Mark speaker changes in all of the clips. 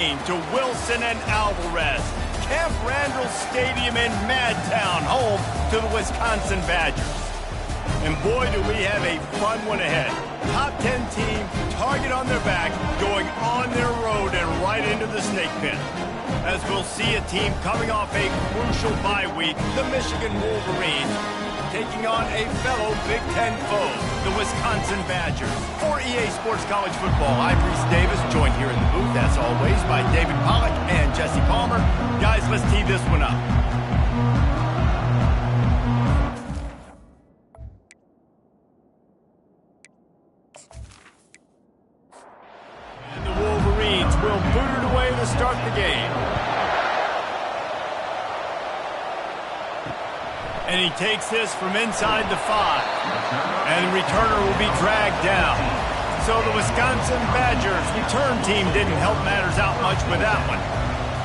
Speaker 1: To Wilson and Alvarez, Camp Randall Stadium in Madtown, home to the Wisconsin Badgers. And boy, do we have a fun one ahead. Top 10 team, target on their back, going on their road and right into the snake pit. As we'll see a team coming off a crucial bye week, the Michigan Wolverines, taking on a fellow Big Ten foe, the Wisconsin Badgers. For EA Sports College Football, I'm Reese Davis, joined here in the booth, as always, by David Pollack and Jesse Palmer. Guys, let's tee this one up. And the Wolverines will boot it away to start the game. And he takes this from inside the 5. And the returner will be dragged down. So the Wisconsin Badgers return team didn't help matters out much with that one.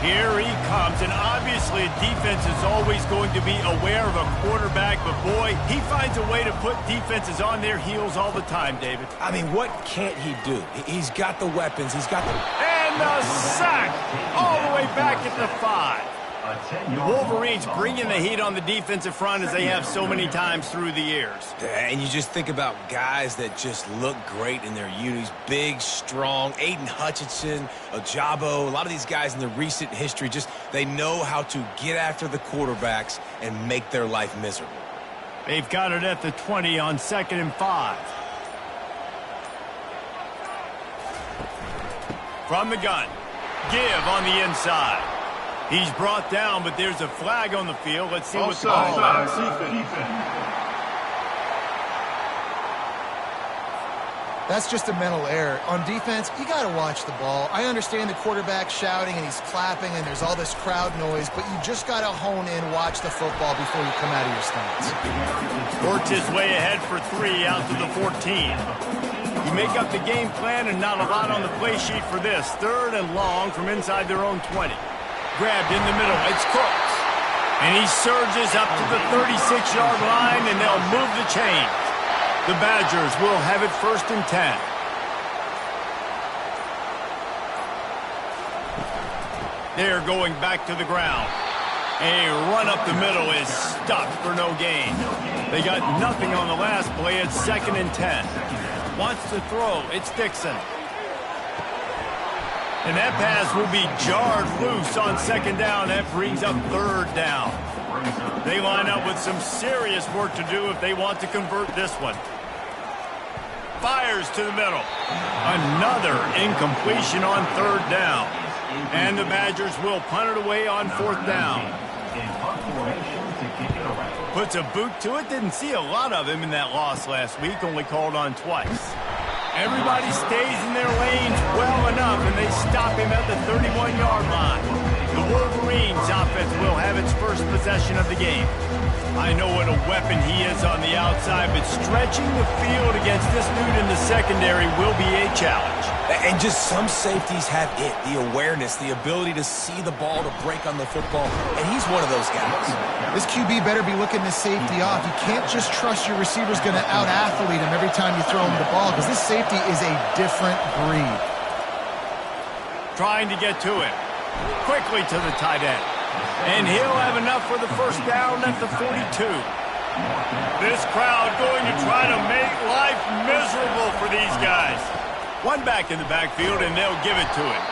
Speaker 1: Here he comes, and obviously defense is always going to be aware of a quarterback, but boy, he finds a way to put defenses on their heels all the time, David.
Speaker 2: I mean, what can't he do? He's got the weapons, he's got the...
Speaker 1: And the sack all the way back at the 5. The Wolverines bringing the heat on the defensive front as they have so many times through the years.
Speaker 2: And you just think about guys that just look great in their unis. Big, strong, Aiden Hutchinson, Ojabo, a lot of these guys in the recent history, just they know how to get after the quarterbacks and make their life miserable.
Speaker 1: They've got it at the 20 on 2nd and 5. From the gun, give on the inside. He's brought down, but there's a flag on the field. Let's see what the call is.
Speaker 3: That's just a mental error. On defense, you got to watch the ball. I understand the quarterback shouting and he's clapping and there's all this crowd noise, but you just got to hone in, watch the football before you come out of your stance.
Speaker 1: Worked his way ahead for 3 out to the 14. You make up the game plan and not a lot on the play sheet for this. 3rd and long from inside their own 20. Grabbed in the middle, it's Cooks. And he surges up to the 36-yard line, and they'll move the chains. The Badgers will have it 1st and 10. They're going back to the ground. A run up the middle is stopped for no gain. They got nothing on the last play. It's 2nd and 10. Wants to throw, it's Dixon. And that pass will be jarred loose on 2nd down. That brings up 3rd down. They line up with some serious work to do if they want to convert this one. Fires to the middle. Another incompletion on 3rd down. And the Badgers will punt it away on 4th down. Puts a boot to it. Didn't see a lot of him in that loss last week. Only called on twice. Everybody stays in their lanes well enough, and they stop him at the 31-yard line. The Wolverines offense will have its first possession of the game. I know what a weapon he is on the outside, but stretching the field against this dude in the secondary will be a challenge.
Speaker 2: And just some safeties have it, the awareness, the ability to see the ball, to break on the football, and he's one of those guys.
Speaker 3: This QB better be looking this safety off. You can't just trust your receiver's going to out-athlete him every time you throw him the ball, because this safety is a different breed.
Speaker 1: Trying to get to it. Quickly to the tight end. And he'll have enough for the 1st down at the 42. This crowd going to try to make life miserable for these guys. One back in the backfield, and they'll give it to him.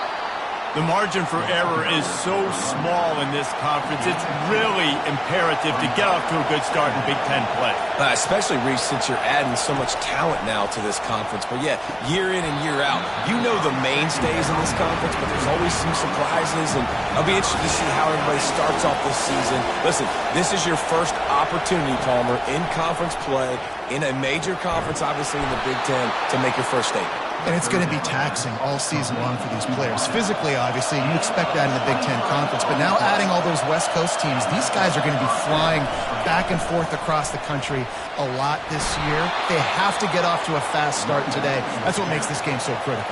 Speaker 1: The margin for error is so small in this conference, it's really imperative to get off to a good start in Big Ten play.
Speaker 2: Especially, Reese, since you're adding so much talent now to this conference. But yeah, year in and year out, you know the mainstays in this conference, but there's always some surprises, and I'll be interested to see how everybody starts off this season. Listen, this is your first opportunity, Palmer, in conference play, in a major conference, obviously in the Big Ten, to make your first statement.
Speaker 3: And it's going to be taxing all season long for these players. Physically, obviously, you expect that in the Big Ten Conference. But now adding all those West Coast teams, these guys are going to be flying back and forth across the country a lot this year. They have to get off to a fast start today. That's what makes this game so critical.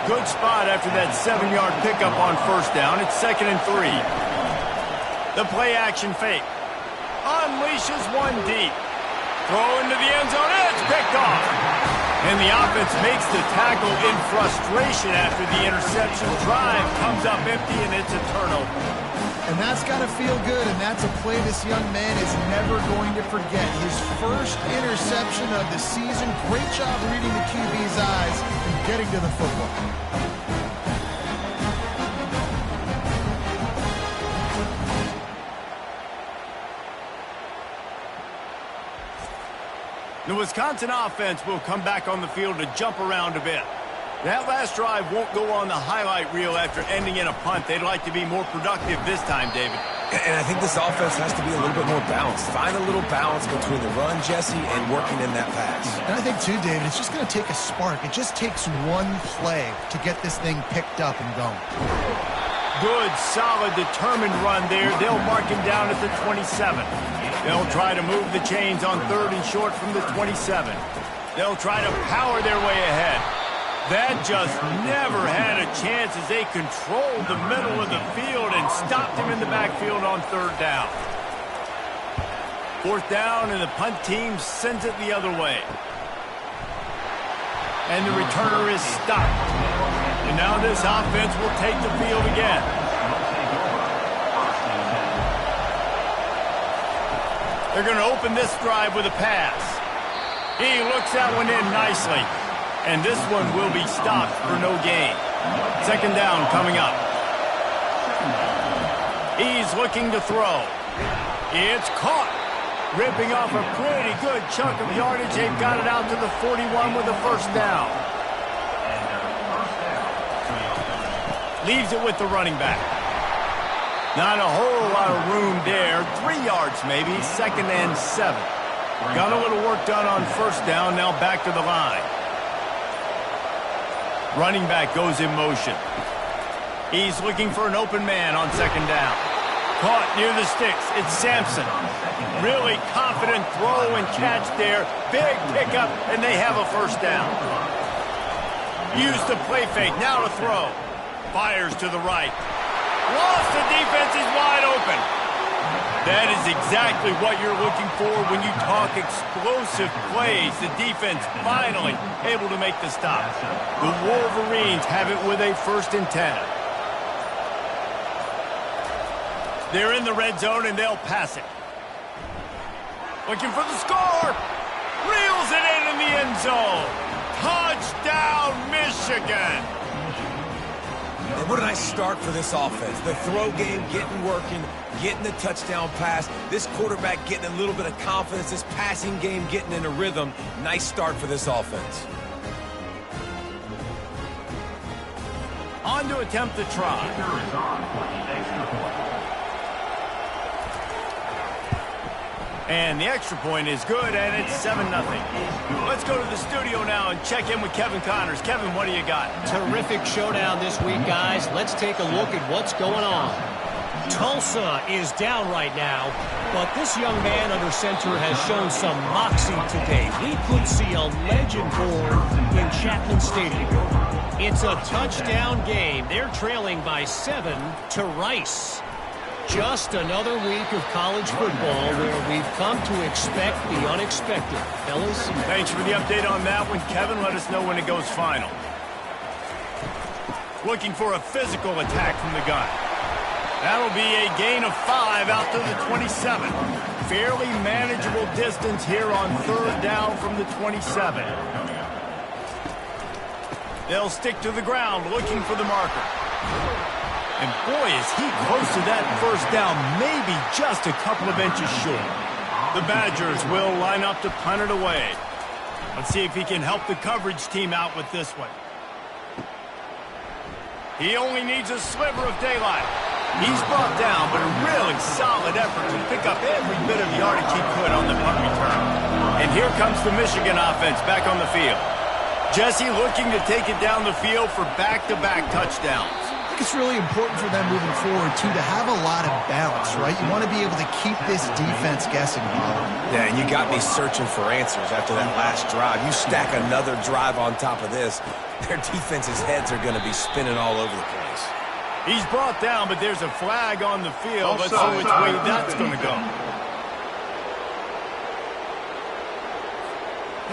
Speaker 1: Good spot after that 7-yard pickup on 1st down. It's 2nd and 3. The play action fake. Unleashes one deep. Throw into the end zone. It's picked off. And the offense makes the tackle in frustration after the interception. Drive comes up empty, and it's a turnover.
Speaker 3: And that's got to feel good, and that's a play this young man is never going to forget. His first interception of the season. Great job reading the QB's eyes and getting to the football.
Speaker 1: The Wisconsin offense will come back on the field to jump around a bit. That last drive won't go on the highlight reel after ending in a punt. They'd like to be more productive this time, David.
Speaker 2: And I think this offense has to be a little bit more balanced. Find a little balance between the run, Jesse, and working in that pass.
Speaker 3: And I think, too, David, it's just going to take a spark. It just takes one play to get this thing picked up and going.
Speaker 1: Good, solid, determined run there. They'll mark him down at the 27. They'll try to move the chains on 3rd and short from the 27. They'll try to power their way ahead. That just never had a chance as they controlled the middle of the field and stopped him in the backfield on 3rd down. 4th down, and the punt team sends it the other way. And the returner is stopped. And now this offense will take the field again. They're going to open this drive with a pass. He looks that one in nicely. And this one will be stopped for no gain. 2nd down coming up. He's looking to throw. It's caught. Ripping off a pretty good chunk of yardage. They've got it out to the 41 with a 1st down. Leaves it with the running back. Not a whole lot of room there. 3 yards maybe. 2nd and 7. Got a little work done on 1st down. Now back to the line. Running back goes in motion. He's looking for an open man on 2nd down. Caught near the sticks. It's Sampson. Really confident throw and catch there. Big pickup, and they have a 1st down. Use the play fake. Now to throw. Fires to the right. Lost, the defense is wide open. That is exactly what you're looking for when you talk explosive plays. The defense finally able to make the stop. The Wolverines have it with a 1st and 10. They're in the red zone, and they'll pass it. Looking for the score. Reels it in the end zone. Touchdown, Michigan.
Speaker 2: And what a nice start for this offense. The throw game getting working, getting the touchdown pass. This quarterback getting a little bit of confidence. This passing game getting in a rhythm. Nice start for this offense.
Speaker 1: On to attempt the try. And the extra point is good, and it's 7-0. Let's go to the studio now and check in with Kevin Connors. Kevin, what do you got?
Speaker 4: Terrific showdown this week, guys. Let's take a look at what's going on. Tulsa is down right now, but this young man under center has shown some moxie today. We could see a legend born in Chapman Stadium. It's a touchdown game. They're trailing by 7 to Rice. Just another week of college football where we've come to expect the unexpected. Fellas?
Speaker 1: Thanks for the update on that one, Kevin. Let us know when it goes final. Looking for a physical attack from the gun. That'll be a gain of 5 out to the 27. Fairly manageable distance here on 3rd down from the 27. They'll stick to the ground looking for the marker. And boy, is he close to that 1st down, maybe just a couple of inches short. The Badgers will line up to punt it away. Let's see if he can help the coverage team out with this one. He only needs a sliver of daylight. He's brought down, but a really solid effort to pick up every bit of yardage he could on the punt return. And here comes the Michigan offense back on the field. Jesse looking to take it down the field for back-to-back touchdowns.
Speaker 3: It's really important for them moving forward, too, to have a lot of balance, right? You want to be able to keep this defense guessing, Bob.
Speaker 2: Yeah, and you got me searching for answers after that last drive. You stack another drive on top of this, their defense's heads are going to be spinning all over the place.
Speaker 1: He's brought down, but there's a flag on the field. Let's see which way that's going to go.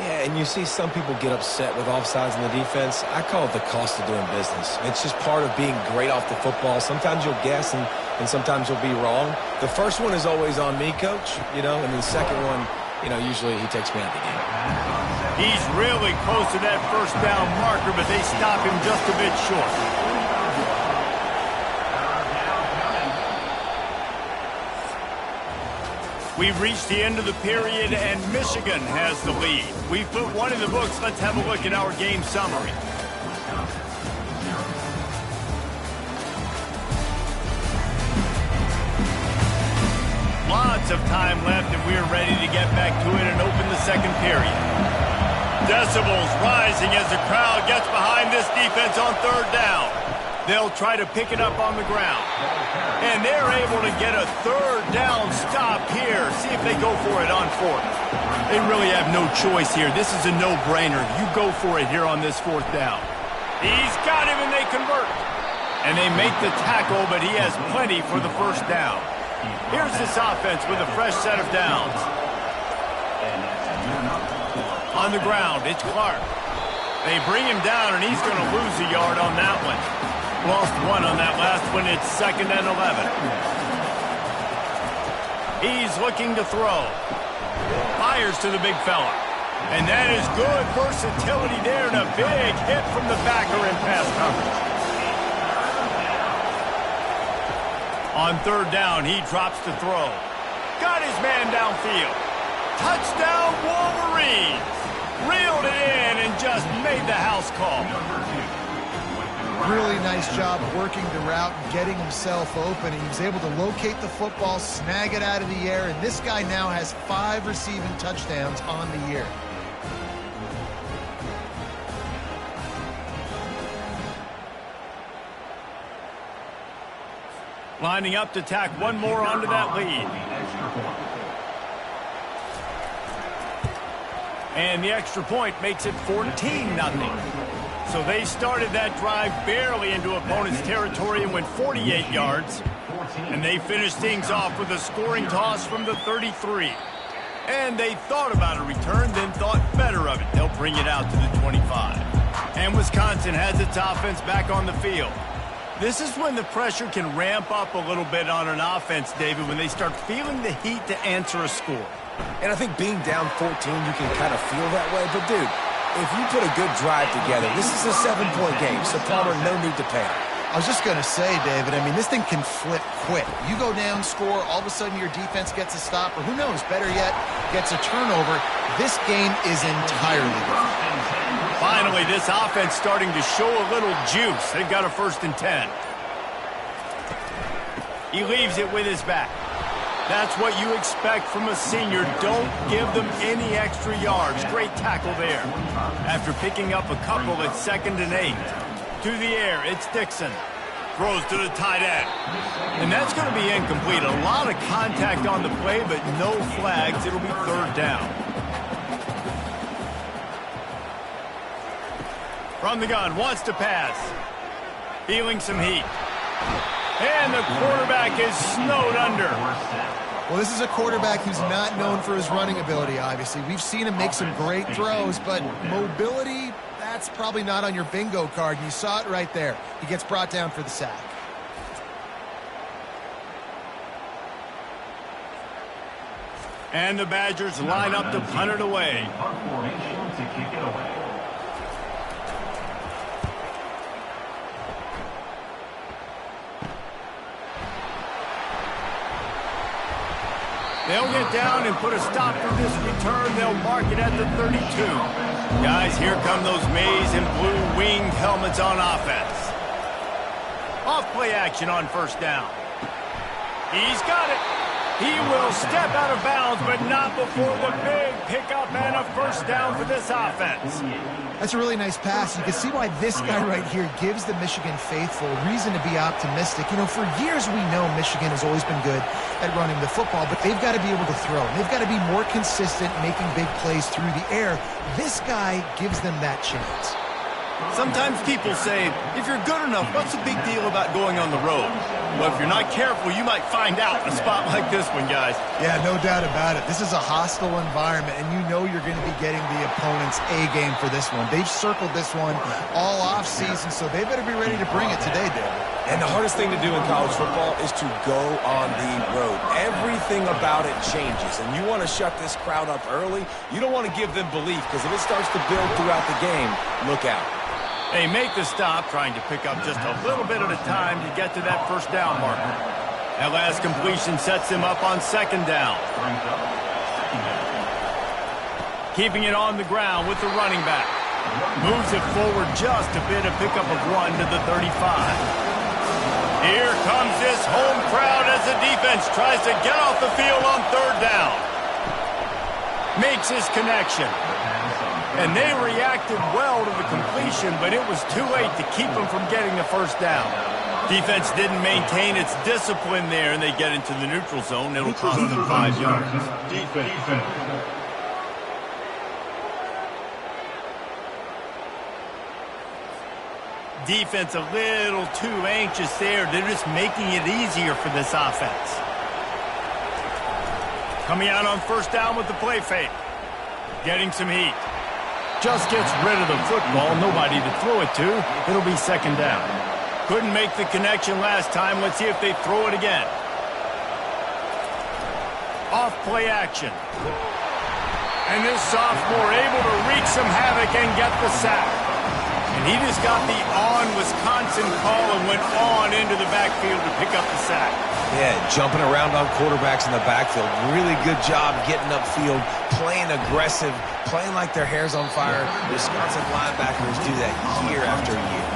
Speaker 2: Yeah, and you see some people get upset with offsides in the defense. I call it the cost of doing business. It's just part of being great off the football. Sometimes you'll guess and sometimes you'll be wrong. The first one is always on me, Coach, and the second one, usually he takes me out of the game.
Speaker 1: He's really close to that first down marker, but they stop him just a bit short. We've reached the end of the period, and Michigan has the lead. We've put one in the books. Let's have a look at our game summary. Lots of time left, and we're ready to get back to it and open the second period. Decibels rising as the crowd gets behind this defense on third down. They'll try to pick it up on the ground. And they're able to get a third down stop here. See if they go for it on fourth. They really have no choice here. This is a no-brainer. You go for it here on this fourth down. He's got him, and they convert. And they make the tackle, but he has plenty for the first down. Here's this offense with a fresh set of downs. On the ground, it's Clark. They bring him down, and he's going to lose a yard on that one. Lost one on that last one. It's 2nd and 11. He's looking to throw. Fires to the big fella. And that is good versatility there, and a big hit from the backer in pass coverage. On third down, he drops to throw. Got his man downfield. Touchdown, Wolverines! Reeled it in and just made the house call.
Speaker 3: Really nice job working the route and getting himself open. He was able to locate the football, snag it out of the air, and this guy now has 5 receiving touchdowns on the year.
Speaker 1: Lining up to tack one more onto that lead. And the extra point makes it 14-0. So they started that drive barely into opponent's territory and went 48 yards. And they finished things off with a scoring toss from the 33. And they thought about a return, then thought better of it. They'll bring it out to the 25. And Wisconsin has its offense back on the field. This is when the pressure can ramp up a little bit on an offense, David, when they start feeling the heat to answer a score.
Speaker 2: And I think being down 14, you can kind of feel that way. But, dude, if you put a good drive together, this is a 7-point game, so Palmer, no need to panic.
Speaker 3: I was just going to say, David, this thing can flip quick. You go down, score, all of a sudden your defense gets a stop, or who knows, better yet, gets a turnover. This game is entirely different.
Speaker 1: Finally, this offense starting to show a little juice. They've got a 1st and 10. He leaves it with his back. That's what you expect from a senior. Don't give them any extra yards. Great tackle there. After picking up a couple, it's 2nd and 8. To the air, it's Dixon. Throws to the tight end. And that's going to be incomplete. A lot of contact on the play, but no flags. It'll be 3rd down. From the gun, wants to pass. Feeling some heat. And the quarterback is snowed under.
Speaker 3: Well, this is a quarterback who's not known for his running ability, obviously. We've seen him make some great throws, but mobility, that's probably not on your bingo card. You saw it right there. He gets brought down for the sack.
Speaker 1: And the Badgers line up to punt it away. They'll get down and put a stop to this return. They'll mark it at the 32. Guys, here come those maize and blue winged helmets on offense. Off play action on 1st down. He's got it. He will step out of bounds, but not before the big pickup and a 1st down for this offense.
Speaker 3: That's a really nice pass. You can see why this guy right here gives the Michigan faithful reason to be optimistic. For years we know Michigan has always been good at running the football, but they've got to be able to throw. They've got to be more consistent making big plays through the air. This guy gives them that chance.
Speaker 1: Sometimes people say, if you're good enough, what's the big deal about going on the road? But if you're not careful, you might find out in a spot like this one, guys.
Speaker 3: Yeah, no doubt about it. This is a hostile environment, and you know you're going to be getting the opponent's A-game for this one. They've circled this one all off-season, so they better be ready to bring it today, David.
Speaker 2: And the hardest thing to do in college football is to go on the road. Everything about it changes, and you want to shut this crowd up early. You don't want to give them belief, because if it starts to build throughout the game, look out.
Speaker 1: They make the stop, trying to pick up just a little bit at a time to get to that first down marker. That last completion sets him up on second down. Keeping it on the ground with the running back. Moves it forward just a bit, a pickup of 1 to the 35. Here comes this home crowd as the defense tries to get off the field on third down. Makes his connection. And they reacted well to the completion, but it was too late to keep them from getting the first down. Defense didn't maintain its discipline there, and they get into the neutral zone. It'll cost them 5 yards. Defense a little too anxious there. They're just making it easier for this offense. Coming out on first down with the play fake. Getting some heat. Just gets rid of the football. Nobody to throw it to. It'll be second down. Couldn't make the connection last time. Let's see if they throw it again. Off play action. And this sophomore able to wreak some havoc and get the sack. And he just got the on-Wisconsin call and went on into the backfield to pick up the sack.
Speaker 2: Yeah, jumping around on quarterbacks in the backfield. Really good job getting upfield, playing aggressive, playing like their hair's on fire. Wisconsin linebackers do that year after year.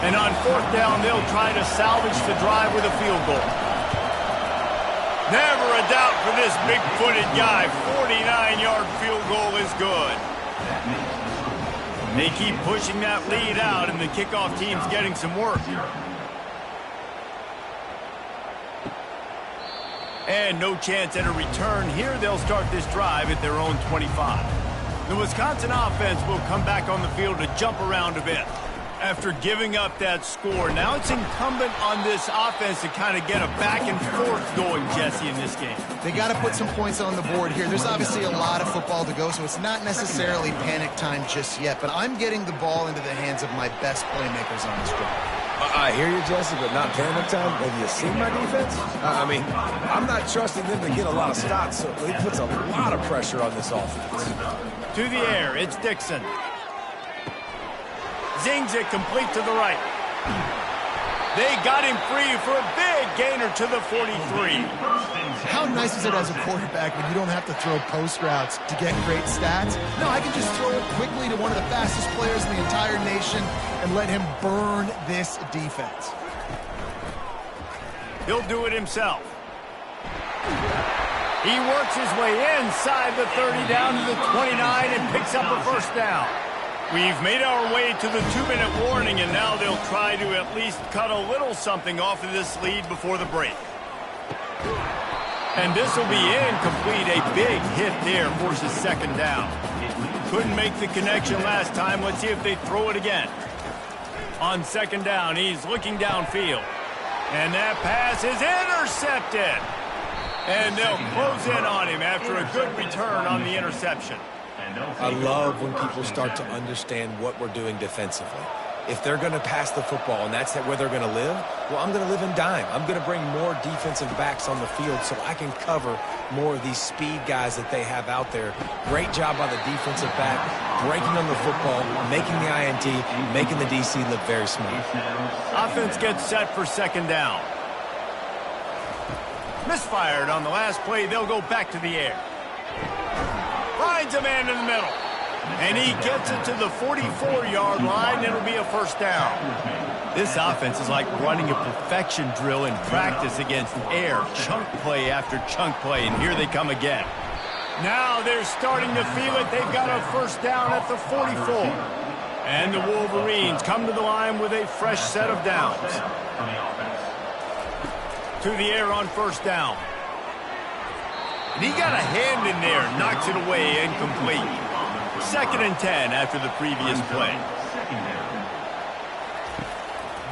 Speaker 1: And on fourth down, they'll try to salvage the drive with a field goal. Never a doubt for this big-footed guy. 49-yard field goal is good. They keep pushing that lead out, and the kickoff team's getting some work. And no chance at a return here. They'll start this drive at their own 25. The Wisconsin offense will come back on the field to jump around a bit. After giving up that score, now it's incumbent on this offense to kind of get a back and forth going, Jesse, in this game.
Speaker 3: They got to put some points on the board here. There's obviously a lot of football to go, so it's not necessarily panic time just yet, but I'm getting the ball into the hands of my best playmakers on this drive.
Speaker 2: I hear you, Jesse, but not panic time. Have you seen my defense? I mean, I'm not trusting them to get a lot of stops, so it puts a lot of pressure on this offense.
Speaker 1: To the air, it's Dixon. Zings it complete to the right. They got him free for a big gainer to the 43.
Speaker 3: How nice is it as a quarterback when you don't have to throw post routes to get great stats? No, I can just throw it quickly to one of the fastest players in the entire nation and let him burn this defense.
Speaker 1: He'll do it himself. He works his way inside the 30 down to the 29 and picks up a first down. We've made our way to the 2-minute warning, and now they'll try to at least cut a little something off of this lead before the break. And this will be incomplete. A big hit there forces second down. Couldn't make the connection last time. Let's see if they throw it again. On second down, he's looking downfield. And that pass is intercepted. And they'll close in on him after a good return on the interception.
Speaker 2: I love when people start to understand what we're doing defensively. If they're going to pass the football and that's where they're going to live, well, I'm going to live in dime. I'm going to bring more defensive backs on the field so I can cover more of these speed guys that they have out there. Great job by the defensive back, breaking on the football, making the INT, making the DC look very smart.
Speaker 1: Offense gets set for second down. Misfired on the last play. They'll go back to the air. Finds a man in the middle. And he gets it to the 44-yard line. It'll be a first down. This offense is like running a perfection drill in practice against air. Chunk play after chunk play. And here they come again. Now they're starting to feel it. They've got a first down at the 44. And the Wolverines come to the line with a fresh set of downs. To the air on first down. And he got a hand in there, knocks it away, incomplete. Second and 10 after the previous play.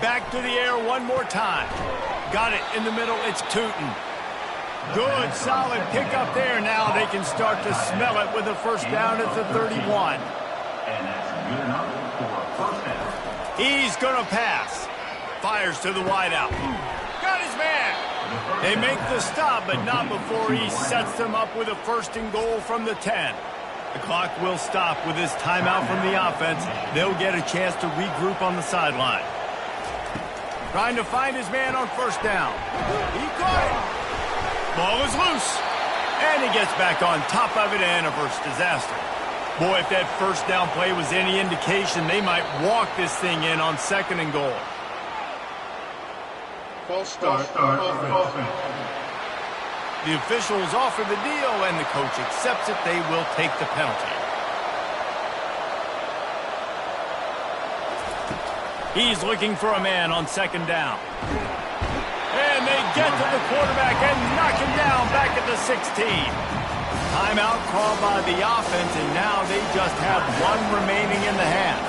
Speaker 1: Back to the air one more time. Got it in the middle. It's Tootin. Good, solid pickup there. Now they can start to smell it with a first down at the 31.
Speaker 5: And that's good enough for a first down.
Speaker 1: He's going to pass. Fires to the wideout. Got his man. They make the stop, but not before he sets them up with a first and goal from the 10. The clock will stop with this timeout from the offense. They'll get a chance to regroup on the sideline. Trying to find his man on first down. He caught it. Ball is loose. And he gets back on top of it, and a first disaster. Boy, if that first down play was any indication, they might walk this thing in on second and goal.
Speaker 5: False start. Offense.
Speaker 1: The officials offer the deal, and the coach accepts it. They will take the penalty. He's looking for a man on second down. And they get to the quarterback and knock him down back at the 16. Timeout called by the offense, and now they just have one remaining in the half.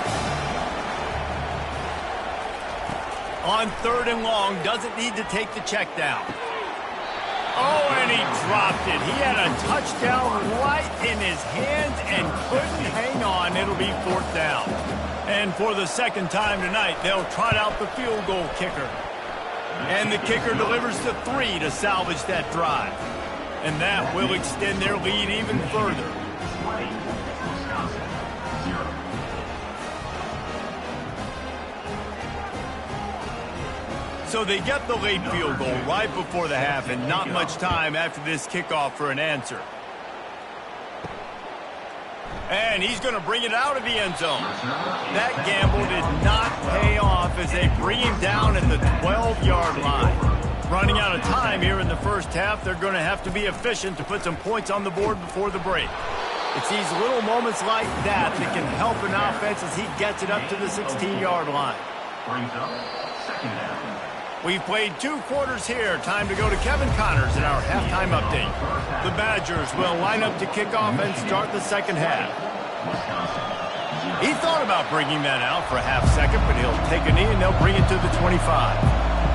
Speaker 1: On third and long, doesn't need to take the check down. Oh, and he dropped it. He had a touchdown right in his hands and couldn't hang on. It'll be fourth down. And for the second time tonight, they'll trot out the field goal kicker. And the kicker delivers the 3 to salvage that drive. And that will extend their lead even further. So they get the late field goal right before the half, and not much time after this kickoff for an answer. And he's going to bring it out of the end zone. That gamble did not pay off as they bring him down at the 12-yard line. Running out of time here in the first half, they're going to have to be efficient to put some points on the board before the break. It's these little moments like that that can help an offense as he gets it up to the 16-yard line.
Speaker 5: Brings up second down.
Speaker 1: We've played 2 quarters here. Time to go to Kevin Connors in our halftime update. The Badgers will line up to kick off and start the second half. He thought about bringing that out for a half second, but he'll take a knee and they'll bring it to the 25.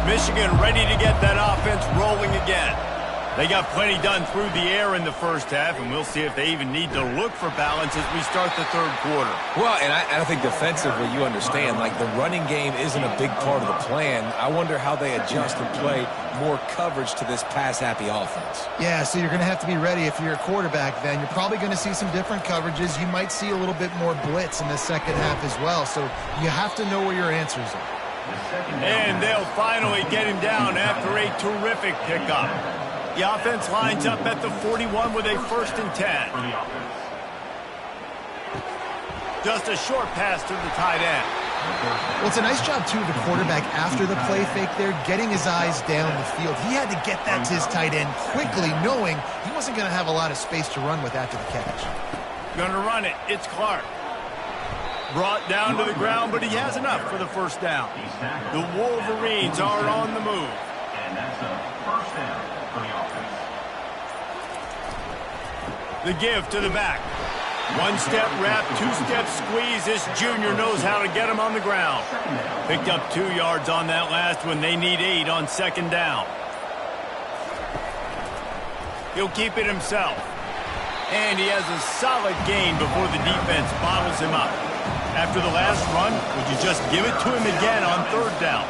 Speaker 1: Michigan ready to get that offense rolling again. They got plenty done through the air in the first half, and we'll see if they even need to look for balance as we start the third quarter.
Speaker 2: Well, and I think defensively, you understand, like the running game isn't a big part of the plan. I wonder how they adjust and play more coverage to this pass-happy offense.
Speaker 3: Yeah, so you're going to have to be ready if you're a quarterback then. You're probably going to see some different coverages. You might see a little bit more blitz in the second half as well, so you have to know where your answers are.
Speaker 1: And they'll finally get him down after a terrific pickup. The offense lines up at the 41 with a first and 10. Just a short pass to the tight end.
Speaker 3: Well, it's a nice job, too, of the quarterback after the play fake there, getting his eyes down the field. He had to get that to his tight end quickly, knowing he wasn't going to have a lot of space to run with after the catch.
Speaker 1: Gonna run it. It's Clark. Brought down to the ground, but he has enough for the first down. The Wolverines are on the move.
Speaker 5: And that's a first down for the offense.
Speaker 1: The give to the back. One-step wrap, two-step squeeze. This junior knows how to get him on the ground. Picked up 2 yards on that last one. They need 8 on second down. He'll keep it himself. And he has a solid gain before the defense bottles him up. After the last run, would you just give it to him again on third down?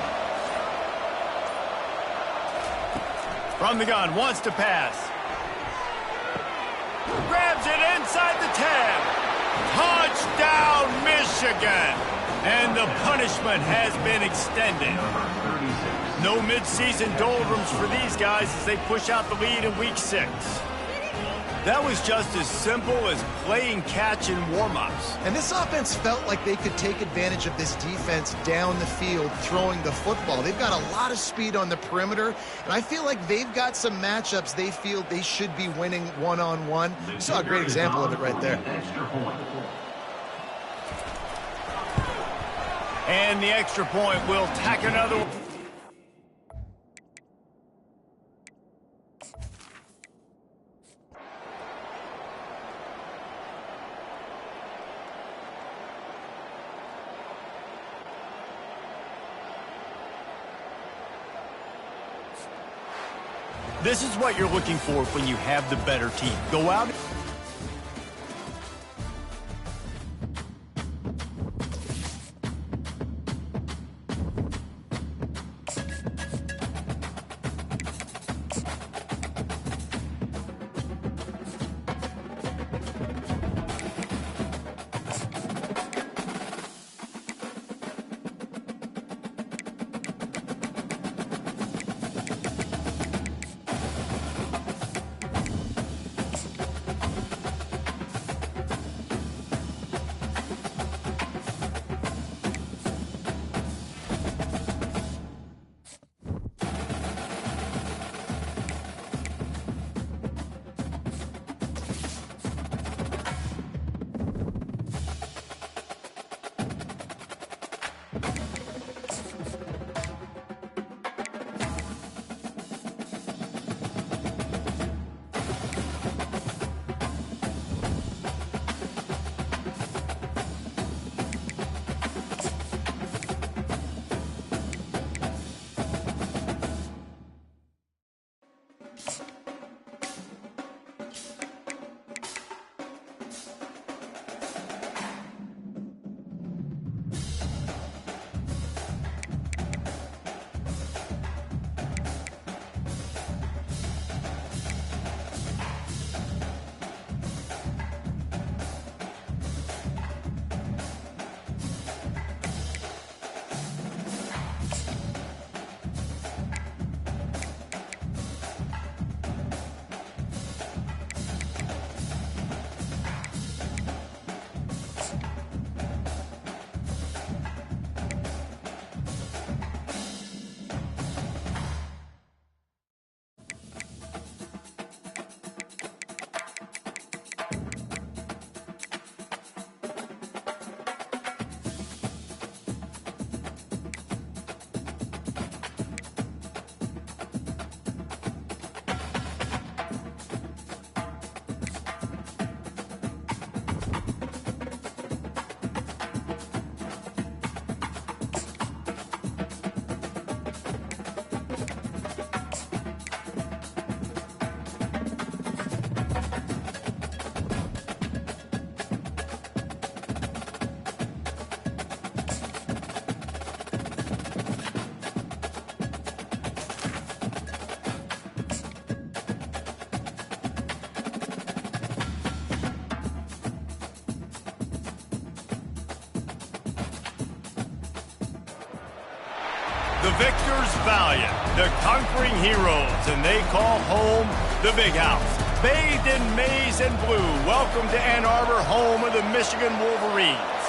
Speaker 1: From the gun, wants to pass. Grabs it inside the 10. Touchdown, Michigan. And the punishment has been extended. No midseason doldrums for these guys as they push out the lead in week 6. That was just as simple as playing catch in warm-ups.
Speaker 3: And this offense felt like they could take advantage of this defense down the field throwing the football. They've got a lot of speed on the perimeter, and I feel like they've got some matchups they feel they should be winning one-on-one. You saw a great example of it right there.
Speaker 1: And the extra point will tack another one. This is what you're looking for when you have the better team. Go out. The victors valiant, the conquering heroes, and they call home the Big House. Bathed in maize and blue, welcome to Ann Arbor, home of the Michigan Wolverines.